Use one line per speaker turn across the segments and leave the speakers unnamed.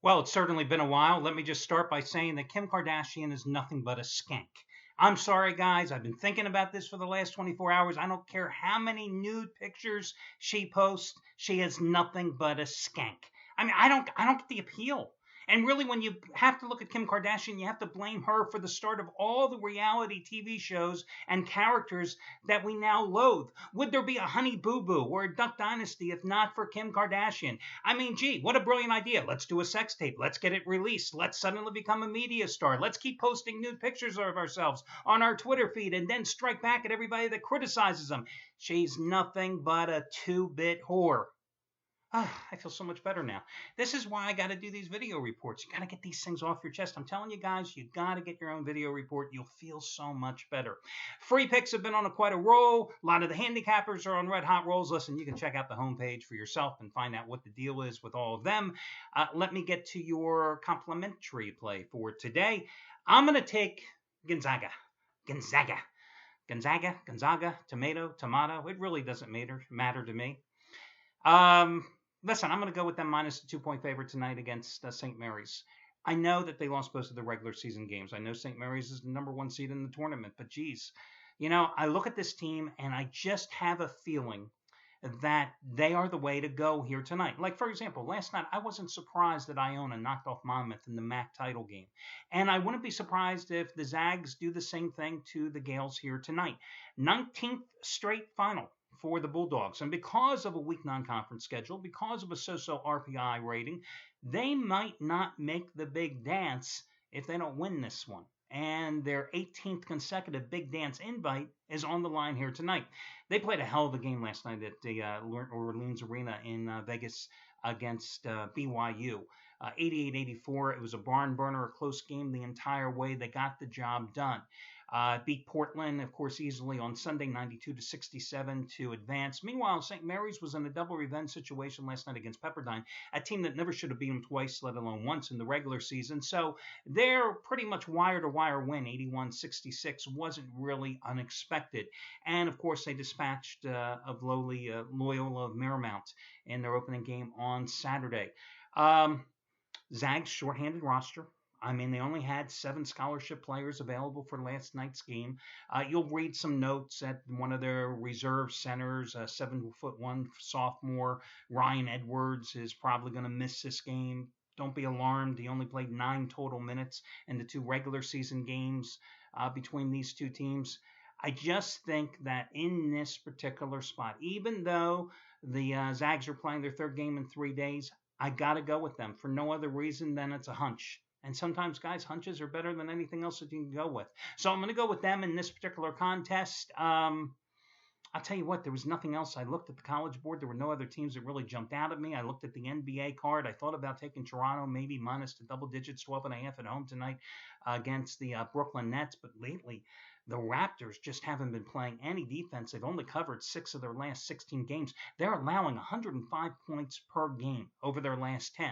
Well, it's certainly been a while. Let me just start by saying that Kim Kardashian is nothing but a skank. I'm sorry, guys. I've been thinking about this for the last 24 hours. I don't care how many nude pictures she posts. She is nothing but a skank. I mean, I don't get the appeal. And really, when you have to look at Kim Kardashian, you have to blame her for the start of all the reality TV shows and characters that we now loathe. Would there be a Honey Boo Boo or a Duck Dynasty if not for Kim Kardashian? I mean, gee, what a brilliant idea. Let's do a sex tape. Let's get it released. Let's suddenly become a media star. Let's keep posting nude pictures of ourselves on our Twitter feed and then strike back at everybody that criticizes them. She's nothing but a two-bit whore. I feel so much better now. This is why I got to do these video reports. You got to get these things off your chest. I'm telling you guys, you got to get your own video report. You'll feel so much better. Free picks have been on quite a roll. A lot of the handicappers are on red hot rolls. Listen, you can check out the homepage for yourself and find out what the deal is with all of them. Let me get to your complimentary play for today. I'm going to take Gonzaga. Gonzaga. Gonzaga, Gonzaga, tomato. It really doesn't matter to me. Um, Listen, I'm going to go with them minus the 2-point favorite tonight against St. Mary's. I know that they lost both of the regular season games. I know St. Mary's is the number one seed in the tournament, but geez, I look at this team and I just have a feeling that they are the way to go here tonight. Like, for example, last night I wasn't surprised that Iona knocked off Monmouth in the MAC title game. And I wouldn't be surprised if the Zags do the same thing to the Gales here tonight. 19th straight final for the Bulldogs. And because of a weak non-conference schedule, because of a so-so RPI rating, they might not make the big dance if they don't win this one. And their 18th consecutive big dance invite is on the line here tonight. They played a hell of a game last night at the Orleans Arena in Vegas against BYU. 88-84. It was a barn burner, a close game the entire way. They got the job done. Beat Portland, of course, easily on Sunday, 92-67 to advance. Meanwhile, St. Mary's was in a double revenge situation last night against Pepperdine, a team that never should have beat them twice, let alone once in the regular season. So their pretty much wire-to-wire win, 81-66, wasn't really unexpected. And, of course, they dispatched of lowly Loyola of Marymount in their opening game on Saturday. Zags shorthanded roster. I mean, they only had 7 scholarship players available for last night's game. You'll read some notes at one of their reserve centers, a 7'1" sophomore, Ryan Edwards, is probably going to miss this game. Don't be alarmed. He only played 9 total minutes in the 2 regular season games between these two teams. I just think that in this particular spot, even though the Zags are playing their 3rd game in 3 days, I got to go with them for no other reason than it's a hunch. And sometimes, guys, hunches are better than anything else that you can go with. So I'm going to go with them in this particular contest. I'll tell you what, there was nothing else. I looked at the College Board. There were no other teams that really jumped out at me. I looked at the NBA card. I thought about taking Toronto, maybe minus the double digits, 12.5 at home tonight against the Brooklyn Nets. But lately, the Raptors just haven't been playing any defense. They've only covered 6 of their last 16 games. They're allowing 105 points per game over their last 10.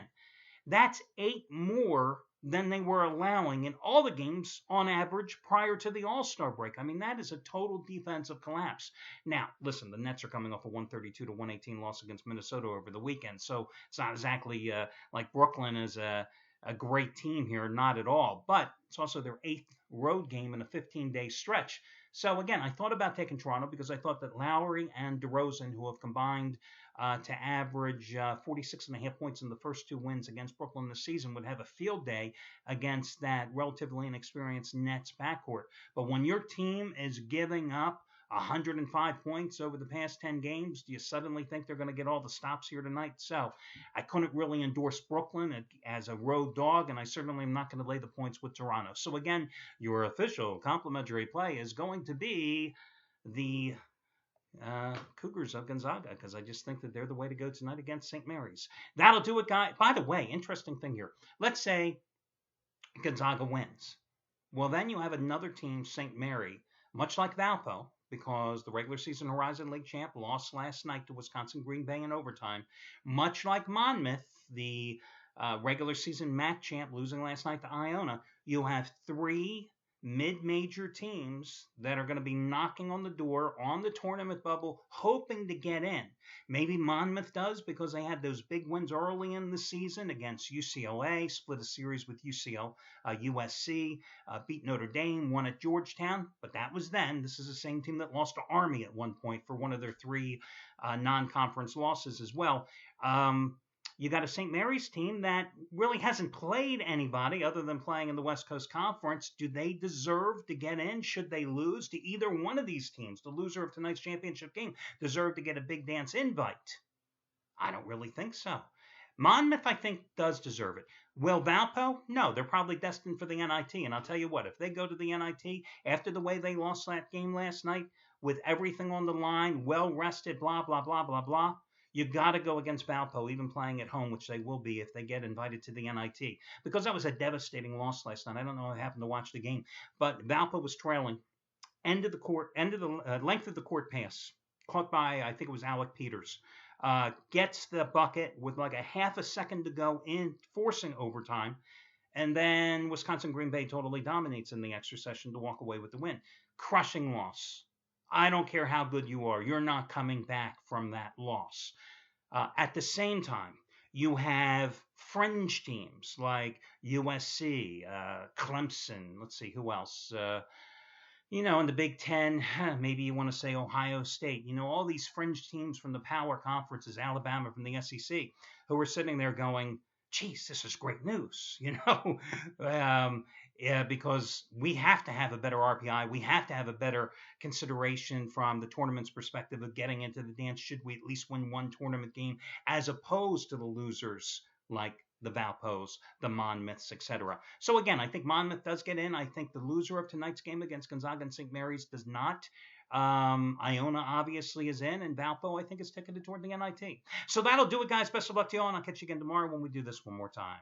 That's 8 more than they were allowing in all the games on average prior to the All-Star break. I mean, that is a total defensive collapse. Now, listen, the Nets are coming off a 132-118 loss against Minnesota over the weekend, so it's not exactly like Brooklyn is a great team here, not at all. But it's also their 8th road game in a 15-day stretch. So again, I thought about taking Toronto because I thought that Lowry and DeRozan, who have combined to average 46.5 points in the first 2 wins against Brooklyn this season, would have a field day against that relatively inexperienced Nets backcourt. But when your team is giving up 105 points over the past 10 games, do you suddenly think they're going to get all the stops here tonight? So I couldn't really endorse Brooklyn as a road dog, and I certainly am not going to lay the points with Toronto. So again, your official complimentary play is going to be the Cougars of Gonzaga, because I just think that they're the way to go tonight against St. Mary's. That'll do it, guys. By the way, interesting thing here. Let's say Gonzaga wins. Well, then you have another team, St. Mary, much like Valpo, because the regular season Horizon League champ lost last night to Wisconsin Green Bay in overtime. Much like Monmouth, the regular season MAC champ losing last night to Iona, you have 3 mid-major teams that are going to be knocking on the door on the tournament bubble, hoping to get in. Maybe Monmouth does because they had those big wins early in the season against UCLA, split a series with USC, beat Notre Dame, won at Georgetown, but that was then. This is the same team that lost to Army at one point for one of their three non-conference losses as well. You got a St. Mary's team that really hasn't played anybody other than playing in the West Coast Conference. Do they deserve to get in? Should they lose to either one of these teams? The loser of tonight's championship game deserve to get a big dance invite? I don't really think so. Monmouth, I think, does deserve it. Will Valpo? No, they're probably destined for the NIT. And I'll tell you what, if they go to the NIT after the way they lost that game last night, with everything on the line, well rested, blah, blah, blah, blah, blah, you got to go against Valpo, even playing at home, which they will be if they get invited to the NIT. Because that was a devastating loss last night. I don't know if I happened to watch the game, but Valpo was trailing. End of the length of the court pass, caught by, I think it was Alec Peters. Gets the bucket with like a half a second to go in, forcing overtime. And then Wisconsin Green Bay totally dominates in the extra session to walk away with the win. Crushing loss. I don't care how good you are. You're not coming back from that loss. At the same time, you have fringe teams like USC, Clemson. Let's see, who else? In the Big Ten, maybe you want to say Ohio State. All these fringe teams from the power conferences, Alabama from the SEC, who are sitting there going, geez, this is great news, because we have to have a better RPI. We have to have a better consideration from the tournament's perspective of getting into the dance. Should we at least win one tournament game as opposed to the losers like the Valpos, the Monmouths, etc. So again, I think Monmouth does get in. I think the loser of tonight's game against Gonzaga and St. Mary's does not. Iona obviously is in, and Valpo, I think, is ticketed toward the NIT. So that'll do it, guys. Best of luck to you all, and I'll catch you again tomorrow when we do this one more time.